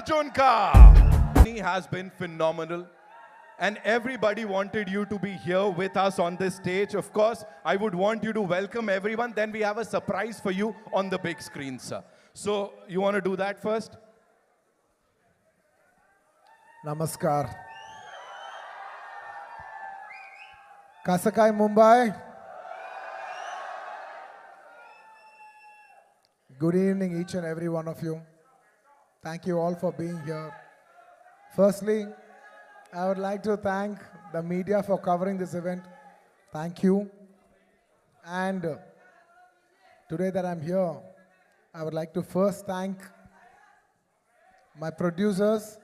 Arjun ka. He has been phenomenal. And everybody wanted you to be here with us on this stage. Of course, I would want you to welcome everyone. Then we have a surprise for you on the big screen, sir. So, you want to do that first? Namaskar. Kasakai, Mumbai. Good evening, each and every one of you. Thank you all for being here. Firstly, I would like to thank the media for covering this event. Thank you. And today that I'm here, I would like to first thank my producers,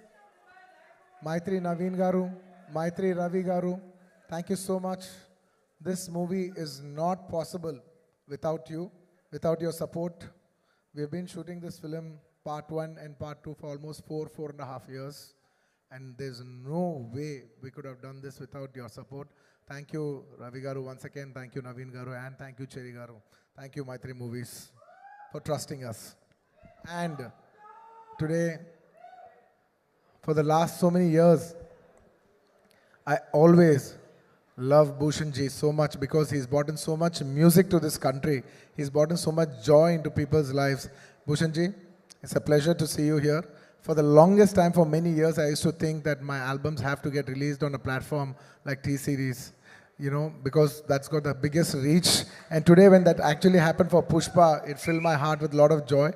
Maitri Naveen Garu, Maitri Ravi Garu. Thank you so much. This movie is not possible without you, without your support. We've been shooting this film, part 1 and part 2, for almost 4.5 years. And there's no way we could have done this without your support. Thank you, Ravi Garu, once again. Thank you, Naveen Garu, and thank you, Cherry Garu. Thank you, Maitri Movies, for trusting us. And today, for the last so many years, I always love Bhushan ji so much because he's brought in so much music to this country. He's brought in so much joy into people's lives. Bhushan ji, it's a pleasure to see you here. For the longest time, for many years, I used to think that my albums have to get released on a platform like T-Series, you know, because that's got the biggest reach. And today, when that actually happened for Pushpa, it filled my heart with a lot of joy.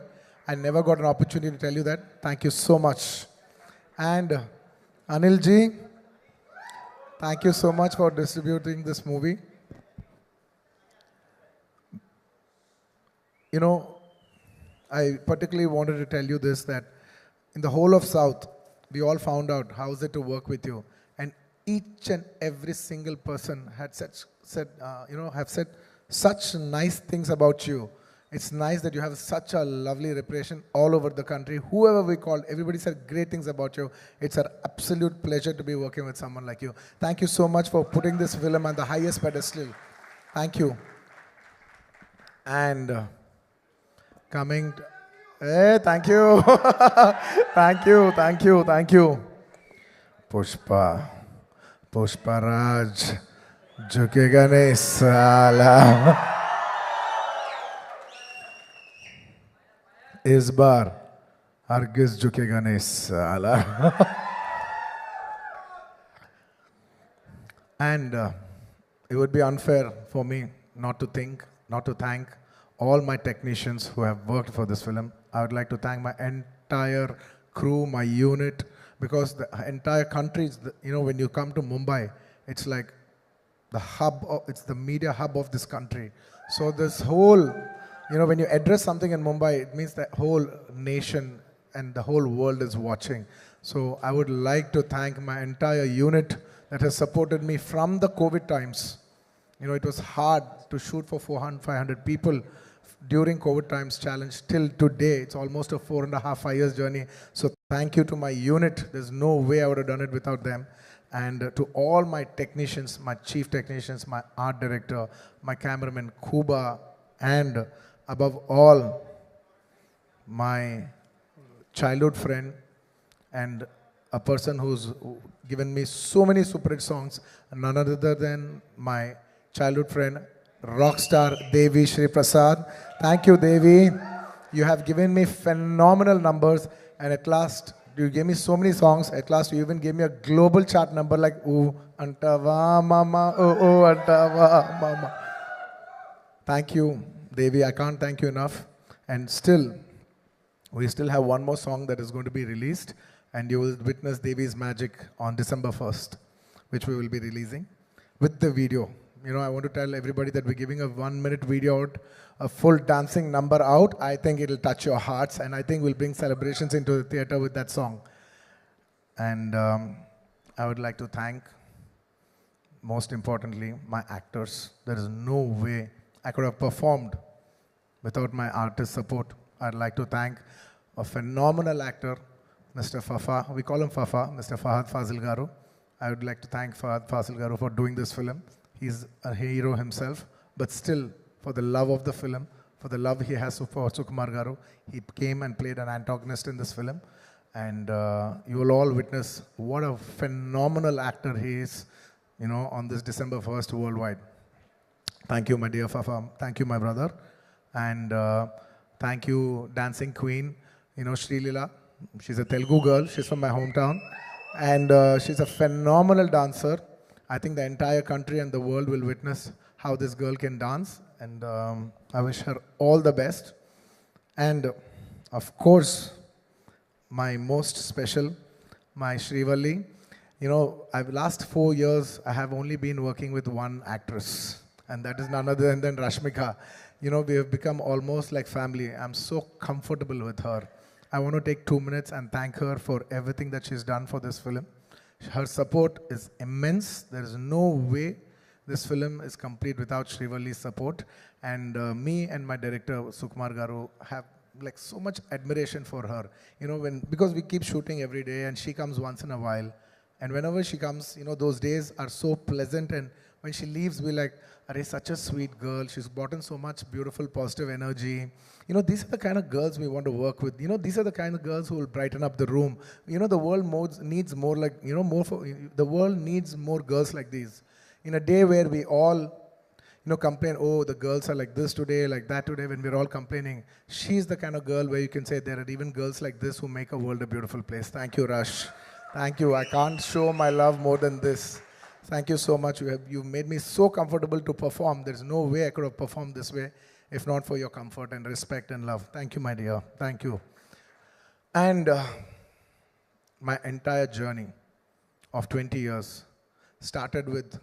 I never got an opportunity to tell you that. Thank you so much. And Anil ji, thank you so much for distributing this movie. You know, I particularly wanted to tell you this, that in the whole of South, we all found out how is it to work with you. And each and every single person had said such nice things about you. It's nice that you have such a lovely reputation all over the country. Whoever we called, everybody said great things about you. It's an absolute pleasure to be working with someone like you. Thank you so much for putting this film on the highest pedestal. Thank you. And coming... Hey, thank you. Thank you, thank you, thank you. Pushpa Raj, झुकेगा नहीं साला. इस बार हरगिज झुकेगा नहीं साला. And it would be unfair for me not to thank all my technicians who have worked for this film. I would like to thank my entire crew, my unit, because the entire country, when you come to Mumbai, it's like the hub, it's the media hub of this country. So this whole, when you address something in Mumbai, it means the whole nation and the whole world is watching. So I would like to thank my entire unit that has supported me from the COVID times. It was hard to shoot for 400, 500 people during COVID times challenge till today. It's almost a 4.5 years journey. So thank you to my unit. There's no way I would have done it without them. And to all my technicians, my chief technicians, my art director, my cameraman Kuba, and above all, my childhood friend and a person who's given me so many super hit songs, none other than my childhood friend, rockstar Devi Shri Prasad. Thank you, Devi. You have given me phenomenal numbers, and at last, you gave me so many songs. At last, you even gave me a global chart number like "Ooh Antava Mama, Oh Antava Mama." Thank you, Devi. I can't thank you enough. And still, we still have one more song that is going to be released, and you will witness Devi's magic on December 1st, which we will be releasing with the video. I want to tell everybody that we're giving a 1-minute video out, a full dancing number out. I think it'll touch your hearts, and I think we'll bring celebrations into the theater with that song. And I would like to thank, most importantly, my actors. There is no way I could have performed without my artist support. I'd like to thank a phenomenal actor, Mr. Fafa. We call him Fafa, Mr. Fahad Fazil Garu. I would like to thank Fahad Fazil Garu for doing this film. He's a hero himself, but still, for the love of the film, for the love he has for Sukumar Garu, he came and played an antagonist in this film. And you will all witness what a phenomenal actor he is, on this December 1st worldwide. Thank you, my dear Fafa. Thank you, my brother. And thank you, Dancing Queen, Sri Leela. She's a Telugu girl. She's from my hometown. And she's a phenomenal dancer. I think the entire country and the world will witness how this girl can dance. And I wish her all the best. And of course, my most special, my Srivalli. Last 4 years, I have only been working with one actress, and that is none other than Rashmika. We have become almost like family. I'm so comfortable with her. I want to take 2 minutes and thank her for everything that she's done for this film. Her support is immense. There is no way this film is complete without Srivalli's support. And me and my director, Sukumar Garu, have so much admiration for her. Because we keep shooting every day and she comes once in a while. And whenever she comes, those days are so pleasant. And when she leaves, we're like, Arey, such a sweet girl. She's brought in so much beautiful, positive energy. These are the kind of girls we want to work with. These are the kind of girls who will brighten up the room. The world needs more the world needs more girls like these. In a day where we all complain, oh, the girls are like this today, like that today, when we're all complaining. She's the kind of girl where you can say there are even girls like this who make a world a beautiful place. Thank you, Rush. Thank you. I can't show my love more than this. Thank you so much. You made me so comfortable to perform. There's no way I could have performed this way if not for your comfort and respect and love. Thank you, my dear. Thank you. And my entire journey of 20 years started with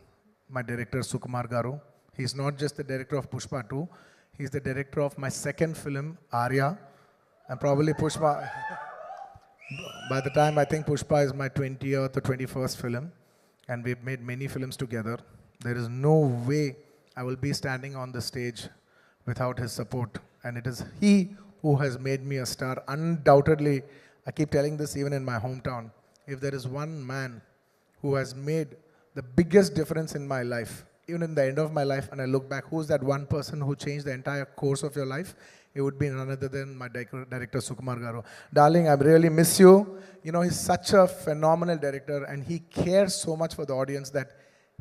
my director, Sukumar Garu. He's not just the director of Pushpa 2. He's the director of my second film, Arya. And probably Pushpa, by the time I think Pushpa is my 20th or 21st film. And we've made many films together. There is no way I will be standing on the stage without his support. And it is he who has made me a star. Undoubtedly, I keep telling this even in my hometown. If there is one man who has made the biggest difference in my life, even in the end of my life, and I look back, who's that one person who changed the entire course of your life? It would be none other than my director, Sukumar Garu. Darling, I really miss you. He's such a phenomenal director, and he cares so much for the audience that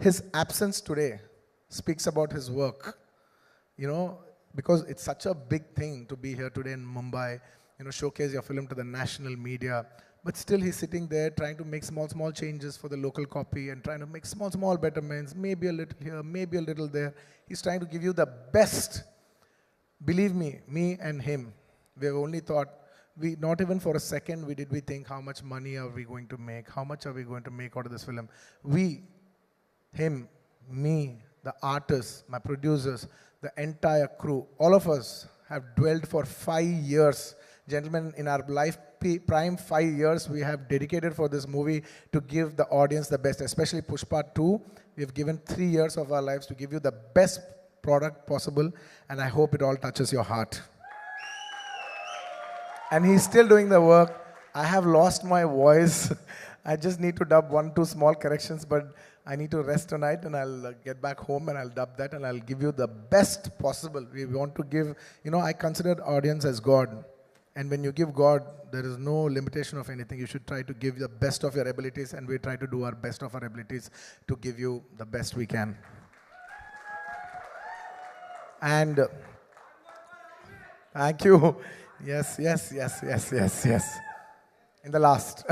his absence today speaks about his work. Because it's such a big thing to be here today in Mumbai, showcase your film to the national media. But still he's sitting there trying to make small changes for the local copy and trying to make small betterments, maybe a little here, maybe a little there. He's trying to give you the best. Believe me and him, we have only thought, not even for a second did we think how much money are we going to make, how much are we going to make out of this film. We, him, me, the artists, my producers, the entire crew, all of us have dwelled for 5 years. Gentlemen, in our life, prime 5 years, we have dedicated for this movie to give the audience the best, especially Pushpa 2. We have given 3 years of our lives to give you the best product possible, and I hope it all touches your heart. And he's still doing the work. I have lost my voice. I just need to dub 1-2 small corrections, but I need to rest tonight, and I'll get back home and I'll dub that and I'll give you the best possible. We want to give, I consider audience as God. And when you give God, there is no limitation of anything. You should try to give the best of your abilities, and we try to do our best of our abilities to give you the best we can. And thank you. Yes. In the last.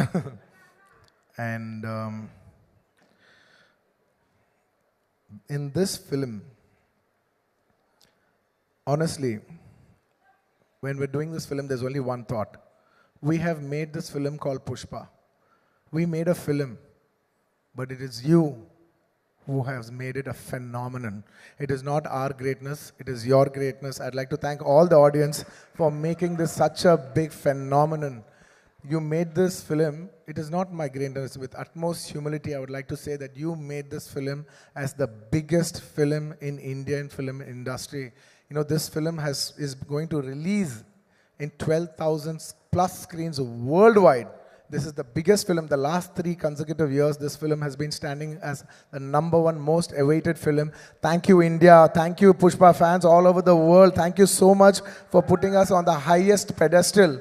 And in this film, honestly, when we're doing this film, there's only one thought. We have made this film called Pushpa. We made a film, but it is you who has made it a phenomenon. It is not our greatness, it is your greatness. I'd like to thank all the audience for making this such a big phenomenon. You made this film, it is not my greatness. With utmost humility, I would like to say that you made this film as the biggest film in Indian film industry. This film is going to release in 12,000 plus screens worldwide. This is the biggest film. The last 3 consecutive years, this film has been standing as the #1 most awaited film. Thank you, India. Thank you, Pushpa fans all over the world. Thank you so much for putting us on the highest pedestal.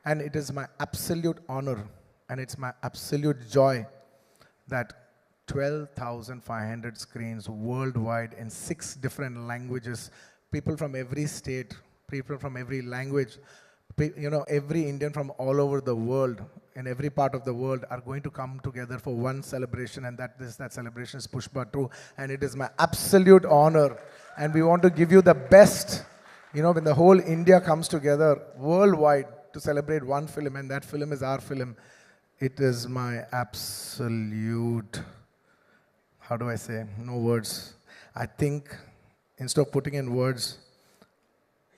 And it is my absolute honor and it's my absolute joy that 12,500 screens worldwide in 6 different languages, people from every state, people from every language, every Indian from all over the world, in every part of the world are going to come together for one celebration, and that celebration is Pushpa 2. And it is my absolute honor. And we want to give you the best, when the whole India comes together worldwide to celebrate one film, and that film is our film. It is my absolute, how do I say, no words. I think instead of putting in words,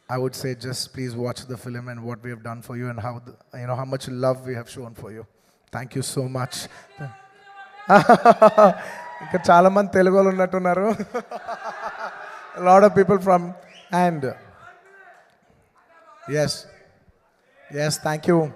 I would say just please watch the film and what we have done for you and how how much love we have shown for you. Thank you so much. Ikka chaala mandi Telugu vallu unnattunnaru. A lot of people from, and yes, thank you,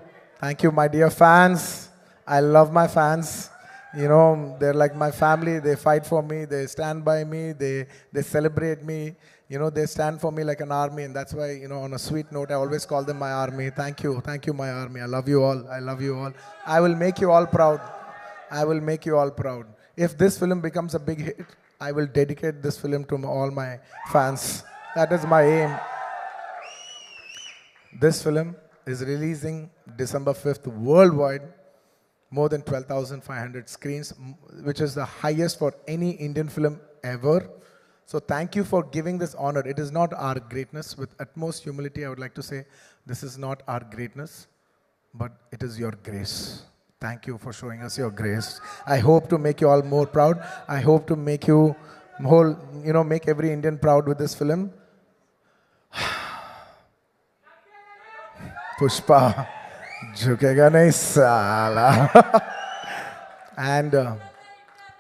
my dear fans. I love my fans. They're like my family. They fight for me. They stand by me. They celebrate me. They stand for me like an army, and that's why, on a sweet note, I always call them my army. Thank you, my army. I love you all. I will make you all proud. If this film becomes a big hit, I will dedicate this film to all my fans. That is my aim. This film is releasing December 5th worldwide, more than 12,500 screens, which is the highest for any Indian film ever. So thank you for giving this honor. It is not our greatness. With utmost humility, I would like to say, this is not our greatness, but it is your grace. Thank you for showing us your grace. I hope to make you all more proud. I hope to make you make every Indian proud with this film. Pushpa, झुकेगा नहीं साला. And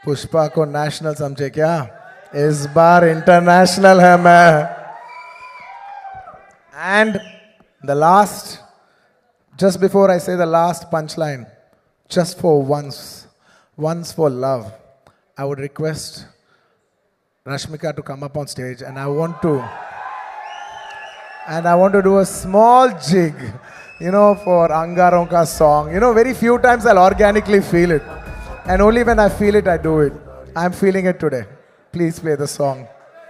Pushpa को national समझे क्या? इस बार international है मैं. And the last, just before I say the last punchline, just for once for love, I would request Rashmika to come up on stage, and I want to do a small jig, for Angaron ka song. Very few times I'll organically feel it, and only when I feel it, I do it. I'm feeling it today. Please play the song.